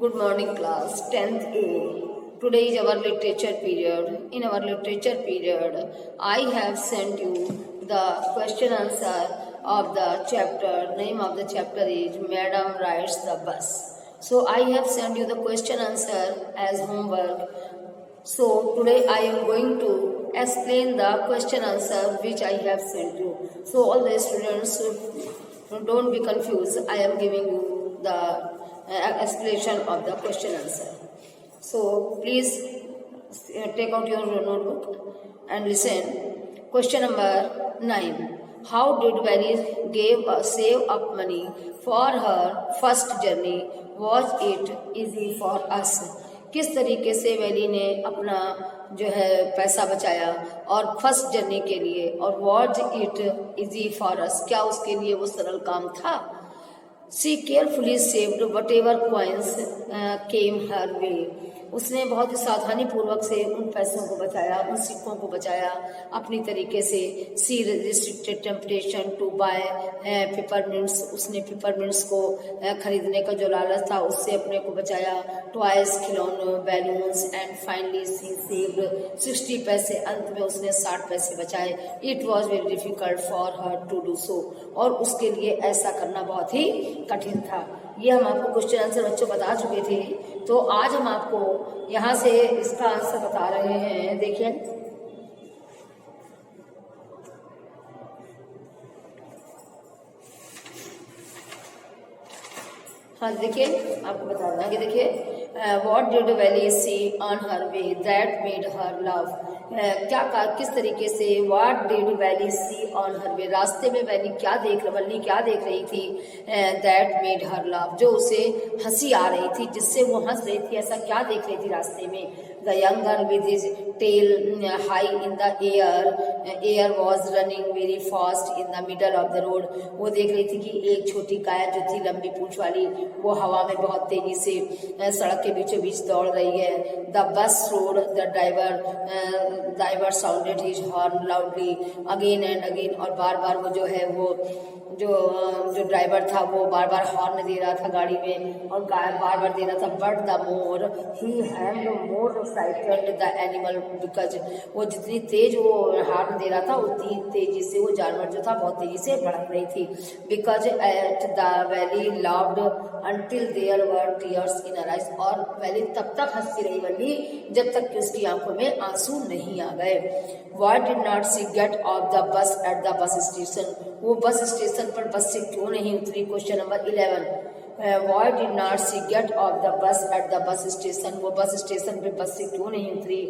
Good morning class 10th A. Today is our literature period. In our literature period, I have sent you the question answer of the chapter. Name of the chapter is Madam Rides the Bus. So I have sent you the question answer as homework. So today I am going to explain the question answer which I have sent you. So all the students don't be confused. I am giving you the explanation of the question answer. So please take out your notebook and listen. Question number 9. How did Valley save up money for her first journey? Was it easy for us? किस तरीके से valley ने अपना जो है पैसा बचाया और फर्स्ट जर्नी के लिए, और was it easy for us, क्या उसके लिए वो सरल काम था? She carefully saved whatever coins came her way. उसने बहुत ही सावधानी पूर्वक से उन पैसों को बचाया, उन सिक्कों को बचाया अपनी तरीके से. She restricted temptation to buy peppermints. उसने पेपरमिंट्स को खरीदने का जो लालच था उससे अपने को बचाया. टॉयज, खिलौने, balloons and finally she saved 60 paise. अंत में उसने 60 पैसे बचाए. It was very difficult for her to do so. और उसके लिए ऐसा करना बहुत ही कठिन था. ये हम आपको क्वेश्चन आंसर बच्चों बता चुके थे. तो आज हम आपको यहाँ से इसका आंसर बता रहे हैं. देखिए, हाँ देखिए, आपको बता रहा है कि देखिए, what did Valli see on her way that made her laugh. किस तरीके से what did Valli see on her way, रास्ते में वैली वल्ली क्या देख रही थी? दैट मेड हर लव, जो उसे हंसी आ रही थी, जिससे वो हंस रही थी. ऐसा क्या देख रही थी रास्ते में? The young girl with his tail high in the air was running very fast in the middle of the road. वो देख रही थी कि एक छोटी गाय जो थी लंबी पूंछ वाली, वो हवा में बहुत तेजी से सड़क के बीचों बीच दौड़ रही है. The bus road the driver sounded his horn loudly again and again. और बार बार वो जो है वो जो ड्राइवर था वो बार बार हॉर्न दे रहा था गाड़ी में, और बार बार दे रहा था. But the more he had more frightened the animal because, वो जितनी तेज वो हॉर्न दे रहा था उतनी तेजी से वो जानवर जो था बहुत तेजी से भड़क रही थी. Because at the Valli laughed until there were tears in her eyes. और वैली तब तक हंसती रही वल्ली जब तक कि उसकी आंखों में आंसू नहीं आ गए. Why did not she get of the bus at the bus station. वो बस स्टेशन पर बस से क्यों नहीं उतरी? Question number 11. Why did not she get off the bus at the bus station? वो बस स्टेशन पे बस से क्यों नहीं उतरी?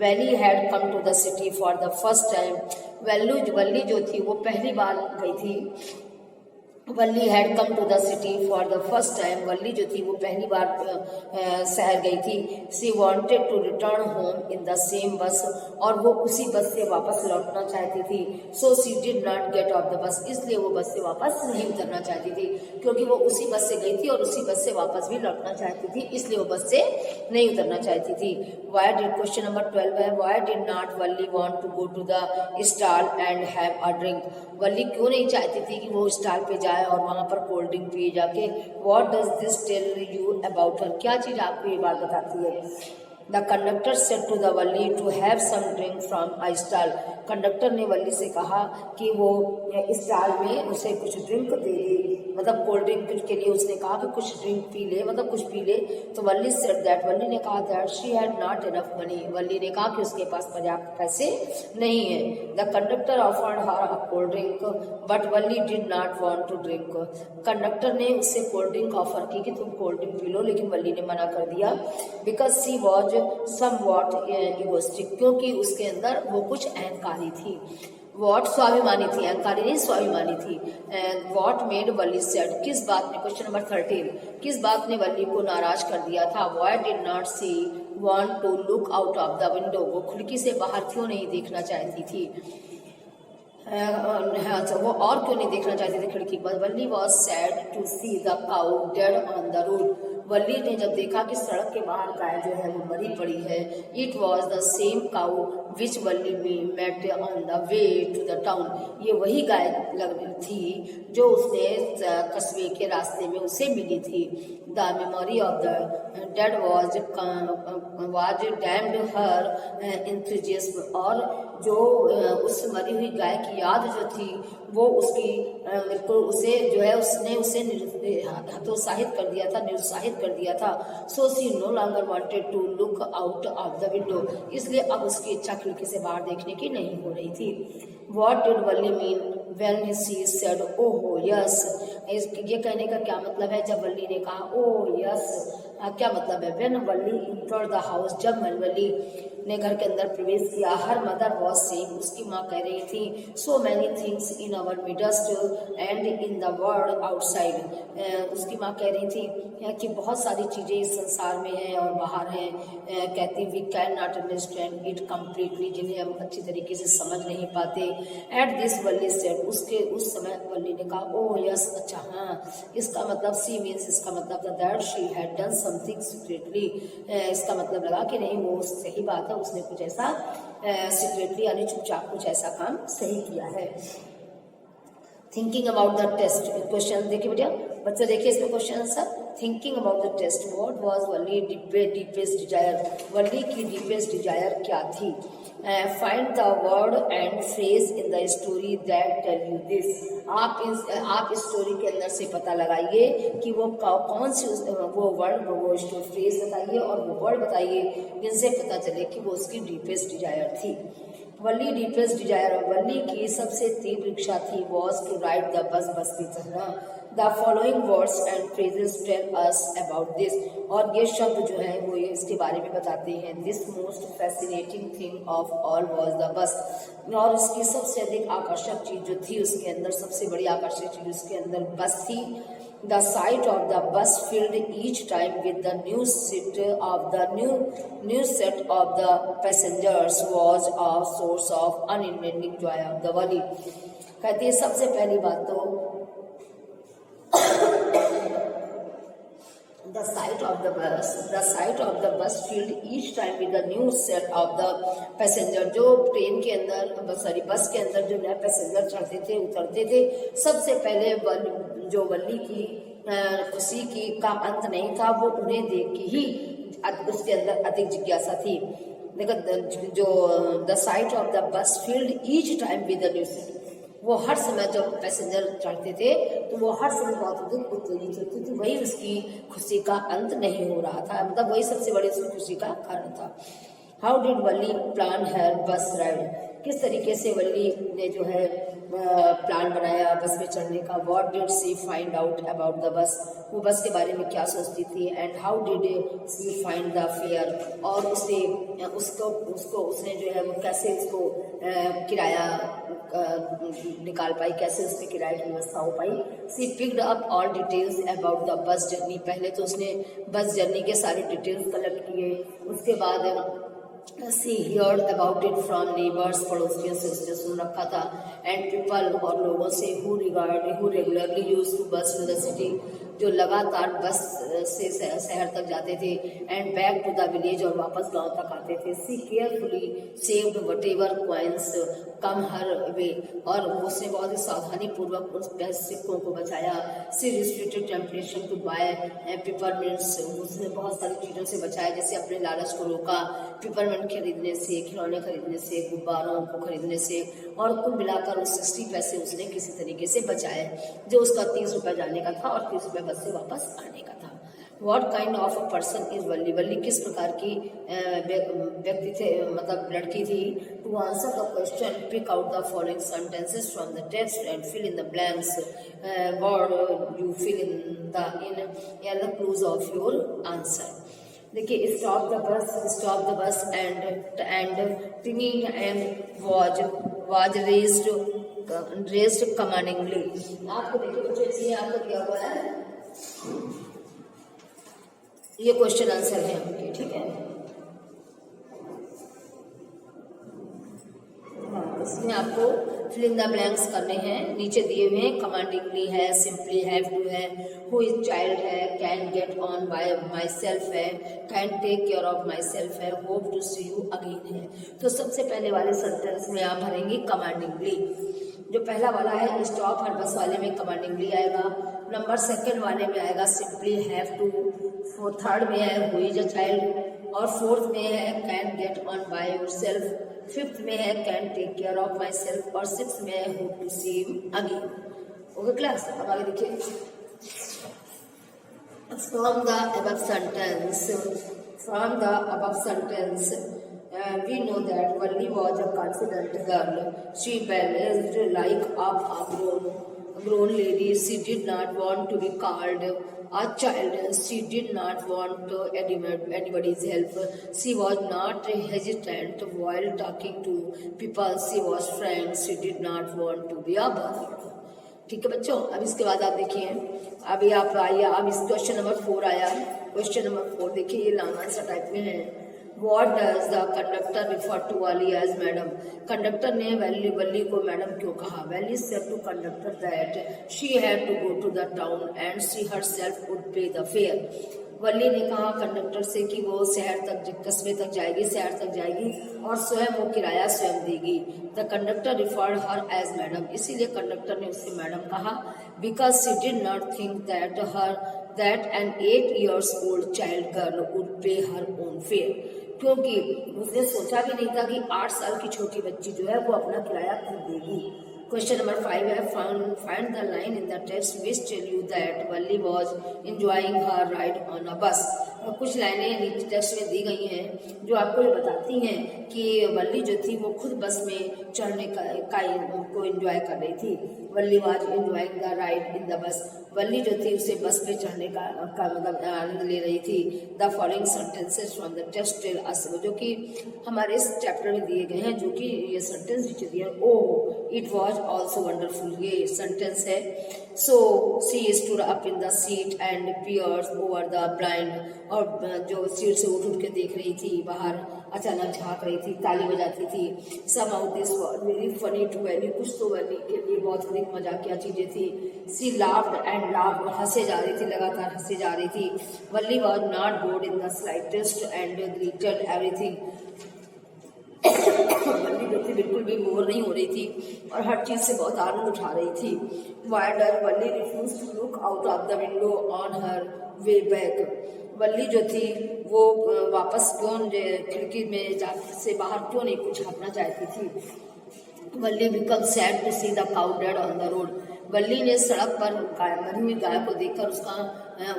Valley had come to the city for the first time. वल्ली जो थी वो पहली बार गई थी. Valli had come to the city for the first time. Valli जो थी वो पहली बार शहर गई थी. She wanted to return home in the same bus. और वो उसी बस से वापस लौटना चाहती थी. So she did not gate of the bus. इसलिए वो बस से वापस नहीं उतरना चाहती थी, क्योंकि वो उसी बस से गई थी और उसी बस से वापस भी लौटना चाहती थी, इसलिए वो बस से नहीं उतरना चाहती थी. वाई डिड, क्वेश्चन नंबर 12 है, why did not Valli want to go to the stall and have a drink. Valli क्यों नहीं चाहती थी कि वो स्टॉल पे जाए और वहां पर कोल्ड ड्रिंक पिए जाके? What does this tell you about her, क्या चीज आपको ये बात बताती है? The conductor said to the Valli to have some drink from a stall. Conductor ने वल्ली से कहा कि वो स्टॉल में उसे कुछ ड्रिंक दे दे, मतलब कोल्ड ड्रिंक के लिए उसने कहा कि कुछ ड्रिंक पी ले, मतलब कुछ पी ले. तो वल्ली सेड दैट, वल्ली ने कहा that she had not enough money. Valli ने कहा कि उसके पास पर्याप्त पैसे नहीं है. The conductor offered her a cold drink but Valli did not want to drink. Conductor ने उससे कोल्ड ड्रिंक ऑफर की कि तुम कोल्ड ड्रिंक पी लो, लेकिन वल्ली ने मना कर दिया. Because she was somewhat egoistic, क्योंकि उसके अंदर वो कुछ अहंकारी थी. वॉट, स्वाभिमानी थी, अहंकारी नहीं स्वाभिमानी थी. वॉट मेड वल्ली सेड, किस बात ने, क्वेश्चन नंबर 13, किस बात ने वल्ली को नाराज कर दिया था? Why did not she want to look out of the window. वो खिड़की से बाहर क्यों नहीं देखना चाहती थी? वो और क्यों नहीं देखना चाहती थी खिड़की पर? Valli was sad to see the cow dead on the road. Valli ने जब देखा कि सड़क के बाहर गाय जो है वो मरी पड़ी है, it was the same cow which Valli में met on the way to the town, ये वही गाय लग रही थी जो उसने कस्बे के रास्ते में उसे मिली थी। The memory of the dead was damped her enthusiasm, और जो उस मरी हुई गाय की याद जो थी वो उसकी उसे जो है उसने उसे हतोत्साहित कर दिया था, निरुत्साहित कर दिया था। So she no longer wanted to look out of the window, इसलिए अब उसकी इच्छा खिड़की से बाहर देखने की नहीं हो रही थी। What did Valli mean when she said oh yes? ये कहने का क्या मतलब है जब वल्ली ने कहा oh yes? क्या मतलब है? When Valli entered the house, जब वल्ली ने घर के अंदर प्रवेश किया, हर मदर was saying, उसकी माँ कह रही थी, so many things in our midst and in the world outside, उसकी माँ कह रही थी कि बहुत सारी चीजें इस संसार में हैं और बाहर हैं, कहती we cannot understand it completely, जिन्हें हम अच्छी तरीके से समझ नहीं पाते। एट दिस वल्ली सेड, उसके उस समय वल्ली ने कहा ओह यस, अच्छा हाँ, इसका मतलब सी मीन्स, इसका मतलब था that she had done something secretly, इसका मतलब लगा कि नहीं वो सही बात है, उसने कुछ ऐसा सीक्रेटली यानी चुपचाप कुछ ऐसा काम सही किया है। Thinking about the test, question देखिए बेटा, बच्चे देखिए इसमें question answer. Thinking about the test, what was Valli deepest desire, Valli की डीपेस्ट डिजायर क्या थी? Find the word and phrase in the story that tell you this, आप इस स्टोरी के अंदर से पता लगाइए कि वो कौन सी वो वर्ड वो फ्रेज बताइए और वो वर्ड बताइए जिनसे पता चले कि वो उसकी डीपेस्ट डिजायर थी। वल्ली डीपेस्ट डिजायर, वल्ली की सबसे तीव्र इच्छा थी was to ride the bus, bus की चढ़ना। The following words and phrases tell us about this, और ये शब्द जो है वो इसके बारे में बताते हैं। This most fascinating thing of all was the bus, और उसकी सबसे अधिक आकर्षक चीज जो थी उसके अंदर, सबसे बड़ी आकर्षक चीज उसके अंदर बस थी। The sight of the bus filled each time with the new set of the passengers was a source of unending joy of the वली। कहती है सबसे पहली बात तो the sight of the bus filled each time with the new set of the passenger, जो train के अंदर बस के अंदर जो नए पैसेंजर चढ़ते थे उतरते थे, सबसे पहले जो वल्ली की खुशी की का अंत नहीं था, वो उन्हें देख के ही उसके अंदर अधिक जिज्ञासा थी। देखो जो the site of the bus field each time with the new set, वो हर समय जब पैसेंजर चढ़ते थे तो वो हर समय बहुत अधिक उत्तेजित होती थी, वही उसकी खुशी का अंत नहीं हो रहा था, मतलब वही सबसे बड़ी उसकी खुशी का कारण था। हाउ डिड वल्ली प्लान हर बस राइड, किस तरीके से वल्ली ने जो है प्लान बनाया बस में चढ़ने का। What did she find out about the bus, वो बस के बारे में क्या सोचती थी। And how did she find the fare, और उसने जो है वो कैसे उसको किराया निकाल पाई, कैसे उसके किराए की व्यवस्था हो पाई। She picked up all details about the bus journey, पहले तो उसने बस जर्नी के सारे डिटेल्स कलेक्ट किए, उसके बाद she heard about it from neighbours, पड़ोसियों से उसने सुन रखा था, एंड पीपल, और लोगों से who regularly use to bus to the city, जो लगातार बस से शहर तक जाते थे, and back to the village, और वापस गांव तक आते थे। She carefully saved whatever coins come her way, और उसने बहुत ही सावधानी पूर्वक उन सिक्कों को बचाया। सी रिस्ट्रिक्टेड टेम्पटेशन टू बाय पिपरमिंट्स, उसने बहुत सारी चीजों से बचाया, जैसे अपने लालच को रोका, पिपरमिंट खरीदने से, खिलौने खरीदने से, गुब्बारों को खरीदने से, और कुल मिलाकर उस 60 पैसे उसने किसी तरीके से बचाए, जो उसका 30 रुपये जाने का था और 30 रुपये बस से वापस आने का था। What kind of a person is वल्ली, वल्ली किस प्रकार की व्यक्ति थे, मतलब लड़की थी। To answer the question, pick out the following sentences from the text and fill in the blanks. Word you fill in the clues of your answer. देखिए stop the bus and tiny and was raised commandingly. आपको देखिए कुछ इसलिए आपको क्या हुआ है, ये क्वेश्चन आंसर है आपके, ठीक है। हाँ, इसमें आपको फिल इन द ब्लैंक्स करने हैं, नीचे दिए हुए हैं। कमांडिंगली है, सिंपली हैव टू है, हु इज चाइल्ड है, can get on by myself है, can take care of myself है, hope to see you again है। तो सबसे पहले वाले सेंटेंस में आप भरेंगे कमांडिंगली। जो पहला वाला है स्टॉप हर बस वाले में कमांडिंगली आएगा, नंबर सेकंड वाले में आएगा सिंपली हैव टू, थर्ड में है हु इज अ चाइल्ड, और फोर्थ में है can get on by yourself, fifth में है can take care of myself, और सिक्स में है hope to see you again. Okay class, अब आगे देखिए। From the above sentence we know that Valli was a confident girl. She balanced like a grown lady. She did not want to be called a child. She did not want anybody's help. She was not hesitant while talking to people. She was frank. She did not want to be a bothered. ठीक है बच्चों, अब इसके बाद आप देखिए, अभी आप आइए, अब इस क्वेश्चन नंबर 4 आया। क्वेश्चन नंबर 4 देखिए, ये लॉन्ग आंसर टाइप में है। What does the conductor refer to Valli as madam? Conductor ने वल्ली को मैडम क्यों कहा? Valli said to conductor that she had to go to the town and she herself would pay the fare. वल्ली ने कहा conductor से कि वो शहर तक, कस्बे तक जाएगी, शहर तक जाएगी और स्वयं वो किराया स्वयं देगी। The conductor referred her as madam, इसीलिए कंडक्टर ने उससे मैडम कहा। Because she did not think that an 8 years old child girl would pay her own fare. क्योंकि उसने सोचा भी नहीं था कि 8 साल की छोटी बच्ची जो है वो अपना किराया खुद देगी। क्वेश्चन नंबर 5 है, find the line in the text which tell you that Valli was enjoying her ride on a bus. कुछ लाइनें टेक्स्ट में दी गई हैं जो आपको ये बताती हैं कि वल्ली जो थी वो खुद बस में चढ़ने को एंजॉय कर रही थी। Valli was enjoying the ride in the bus, Valli जो थी उसे बस में चढ़ने का मतलब आनंद ले रही थी। The following sentences from the text tell us, जो कि हमारे इस चैप्टर में दिए गए हैं, जो कि ये सेंटेंस नीचे दिए, oh it was also wonderful, ये सेंटेंस है। So she stood up in the seat and peers over the blind, और जो सीट से उठ के देख रही थी बाहर, अचानक झांक रही थी, ताली बजाती थी। Some of this was very funny to Valli, कुछ तो वैली के लिए बहुत अधिक मजाकिया चीजें थी। सी लाफ्ड एंड लाफ्ड, हंसे जा रही थी, लगातार हंसे जा रही थी। Valli was not bored in the slightest and greeted everything, Valli जो थी बिल्कुल भी बोर नहीं हो रही थी और हर चीज से बहुत आनंद उठा रही थी। Why does Valli refuse to look out of the window on her way back, Valli जो थी वो वापस क्यों खिड़की में से बाहर क्यों नहीं कुछ झांकना चाहती थी। Valli become sad to see the cow dead on the road, Valli ने सड़क पर मरी हुई गाय को देखकर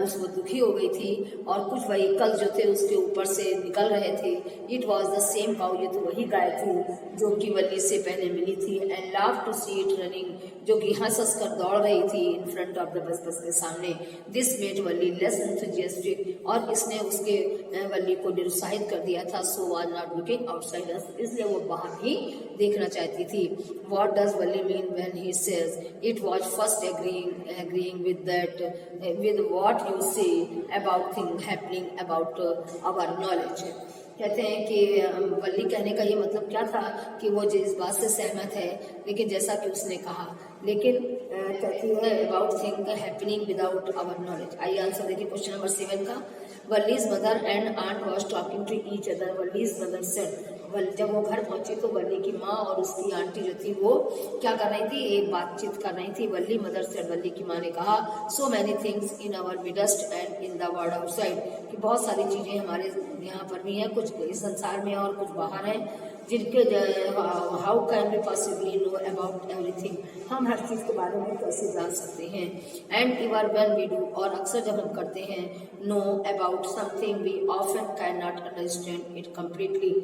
उसको दुखी हो गई थी और कुछ व्हीकल जो थे उसके ऊपर से निकल रहे थे। It was the same cow, ये तो वही गाय थी जो कि वल्ली से पहले मिली थी। एंड लाव टू सी इट रनिंग, जो कि हंस हंस कर दौड़ रही थी in front of the bus के सामने। This made Valli less enthusiastic, और इसने उसके वल्ली को निरुत्साहित कर दिया था। So was not looking outside, इसलिए वो बाहर ही देखना चाहती थी। What does Valli mean when he says it was first agreeing with what you say about things happening about our knowledge। कहते हैं कि वल्ली कहने का ये मतलब क्या था कि वो इस बात से सहमत है, लेकिन जैसा कि उसने कहा, लेकिन कहती है about thing happening without our knowledge. आइए आंसर देखिए क्वेश्चन नंबर 7 का। Valli's mother and aunt was talking to each other, Valli's mother said, जब वो घर पहुंची तो वल्ली की माँ और उसकी आंटी जो थी वो क्या कर रही थी, एक बातचीत कर रही थी। वल्ली मदर सेड, वल्ली की माँ ने कहा, so many things in our midst and in the world outside, कि बहुत सारी चीजें हमारे यहाँ पर भी हैं, कुछ इस संसार में और कुछ बाहर हैं, जिनके how can we possibly know about everything, हम हर चीज के बारे में कैसे जान सकते हैं। And ever when we do, और अक्सर जब हम करते हैं, know about something we often can not understand it completely,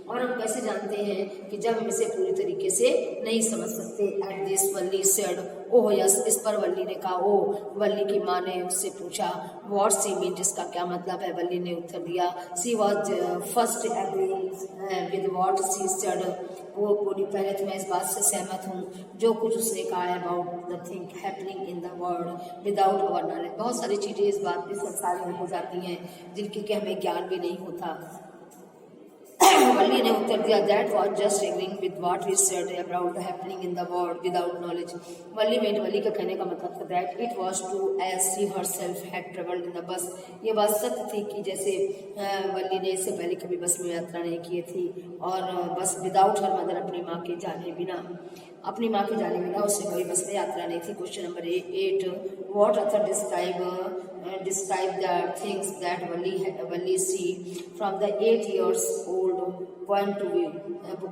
और हम कैसे जानते हैं कि जब हम इसे पूरी तरीके से नहीं समझ सकते। At this Valli said, oh yes, इस पर वल्ली ने कहा, ओह। वल्ली की माँ ने उससे पूछा व्हाट सी मीन, इसका क्या मतलब है। वल्ली ने उत्तर दिया, she was first agreeing with what she said, वो बोली पहले तो मैं इस बात से सहमत हूँ जो कुछ उसने कहा है about the thing happening in the world without our knowledge, बहुत सारी चीजें इस बात में संसार में हो जाती हैं जिनकी कि हमें ज्ञान भी नहीं होता। वल्ली ने उत्तर दिया, that was just agreeing with what we said about the happening in the world without knowledge. Valli का कहने का मतलब था that it was true as she herself had travelled in the bus. ये बात सत्य थी कि जैसे वल्ली ने इससे पहले कभी बस में यात्रा नहीं की थी और बस विदाउट हर मदर, अपनी माँ के जाने बिना उसने कभी बस में यात्रा नहीं थी। Question number 8, what author describe the things that Valli see from the 8 years old point of view।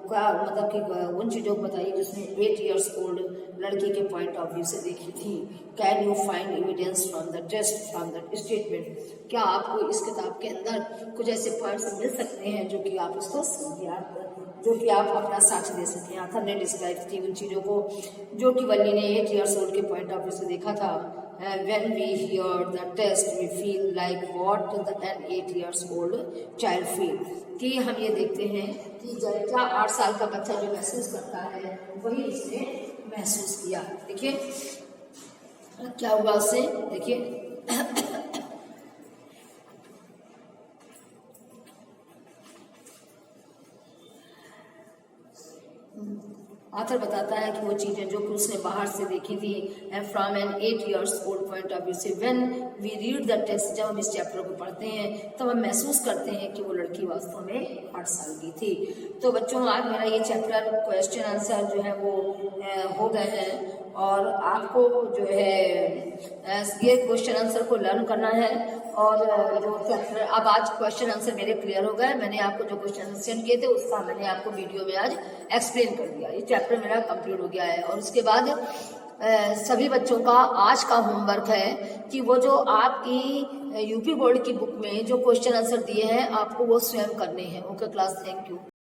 का मतलब कि उन चीज़ों को बताइए जिसने 8 years old लड़की के पॉइंट ऑफ व्यू से देखी थी। Can you find evidence from the test from the statement. क्या आपको इस किताब के अंदर कुछ ऐसे पॉइंट्स मिल सकते हैं जो कि आप उसको जो कि आप अपना साक्ष्य दे सकते हैं। आथर ने डिस्क्राइब की उन चीज़ों को जो कि वल्ली ने 8 years old के पॉइंट ऑफ व्यू से देखा था। When we hear the test, we feel like what an 8 years old child feel। कि हम ये देखते हैं कि क्या 8 साल का बच्चा जो महसूस करता है वही उसने महसूस किया। देखिए क्या हुआ उससे, देखिए ऑथर बताता है कि वो चीज़ें जो कि उसने बाहर से देखी थी from an 8 years old point of view से। When we read the text, जब हम इस चैप्टर को पढ़ते हैं तब हम महसूस करते हैं कि वो लड़की वास्तव में 8 साल की थी। तो बच्चों आज मेरा ये चैप्टर क्वेश्चन आंसर जो है वो हो गए हैं और आपको जो है ये क्वेश्चन आंसर को लर्न करना है। और जो चैप्टर अब आज क्वेश्चन आंसर मेरे क्लियर हो गए। मैंने आपको जो क्वेश्चन सेंड किए थे उसका मैंने आपको वीडियो में आज एक्सप्लेन कर दिया। ये चैप्टर मेरा कंप्लीट हो गया है और उसके बाद सभी बच्चों का आज का होमवर्क है कि वो जो आपकी यूपी बोर्ड की बुक में जो क्वेश्चन आंसर दिए हैं आपको वो स्वयं करने हैं। Okay class, thank you.